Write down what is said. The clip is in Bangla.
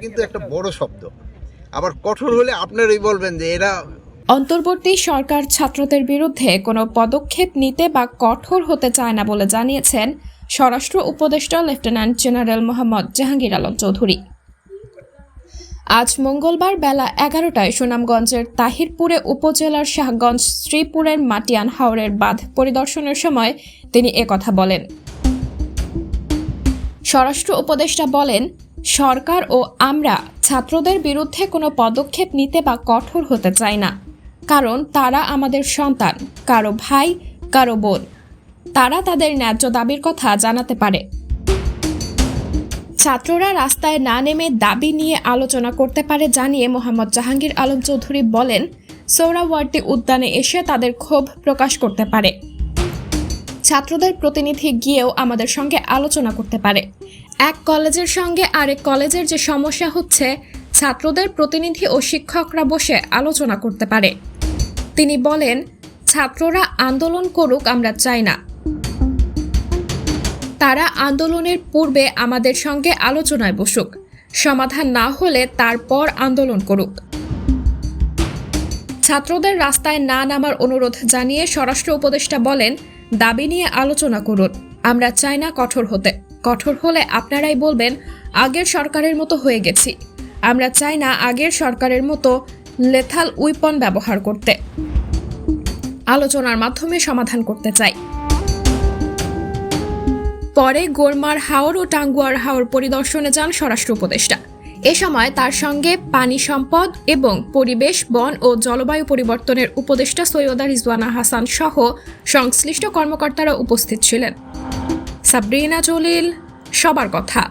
কিন্তু একটা বড় শব্দ, আবার কঠোর হলে আপনারাই বলবেন যে এরা। অন্তর্বর্তী সরকার ছাত্রদের বিরুদ্ধে কোনো পদক্ষেপ নিতে বা কঠোর হতে চায় না বলে জানিয়েছেন স্বরাষ্ট্র উপদেষ্টা লেফটেন্যান্ট জেনারেল মোহাম্মদ জাহাঙ্গীর আলম চৌধুরী। আজ মঙ্গলবার বেলা 11টায় সুনামগঞ্জের তাহিরপুরে উপজেলার শাহগঞ্জ শ্রীপুরের মাটিয়ান হাওরের বাঁধ পরিদর্শনের সময় তিনি একথা বলেন। স্বরাষ্ট্র উপদেষ্টা বলেন, সরকার ও আমরা ছাত্রদের বিরুদ্ধে কোনো পদক্ষেপ নিতে বা কঠোর হতে চাই না, কারণ তারা আমাদের সন্তান, কারো ভাই, কারো বোন। তারা তাদের ন্যায্য দাবির কথা জানাতে পারে। ছাত্ররা রাস্তায় না নেমে দাবি নিয়ে আলোচনা করতে পারে জানিয়ে মোহাম্মদ জাহাঙ্গীর আলম চৌধুরী বলেন, সোহরাওয়ার্দী উদ্যানে এসে তাদের ক্ষোভ প্রকাশ করতে পারে। ছাত্রদের প্রতিনিধি গিয়েও আমাদের সঙ্গে আলোচনা করতে পারে। এক কলেজের সঙ্গে আরেক কলেজের যে সমস্যা হচ্ছে, ছাত্রদের প্রতিনিধি ও শিক্ষকরা বসে আলোচনা করতে পারে। তিনি বলেন, ছাত্ররা আন্দোলন করুক, আমরা চাই না। তারা আন্দোলনের পূর্বে আমাদের সঙ্গে আলোচনায় বসুক, সমাধান না হলে তারপর আন্দোলন করুক। ছাত্রদের রাস্তায় না নামার অনুরোধ জানিয়ে স্বরাষ্ট্র উপদেষ্টা বলেন, দাবি নিয়ে আলোচনা করুন, আমরা চাই না কঠোর হতে। কঠোর হলে আপনারাই বলবেন আগের সরকারের মতো হয়ে গেছি। আমরা চাই না আগের সরকারের মতো লেথাল উইপন ব্যবহার করতে। আলোচনার মাধ্যমে সমাধান করতে চাই। পরে গোরমার হাওর ও টাঙ্গুয়ার হাওর পরিদর্শনে যান স্বরাষ্ট্র উপদেষ্টা। এ সময় তার সঙ্গে পানি সম্পদ এবং পরিবেশ, বন ও জলবায়ু পরিবর্তনের উপদেষ্টা সৈয়দা রিজওয়ানা হাসান সহ সংশ্লিষ্ট কর্মকর্তারা উপস্থিত ছিলেন। সাবরিনা জলিল, সবার কথা।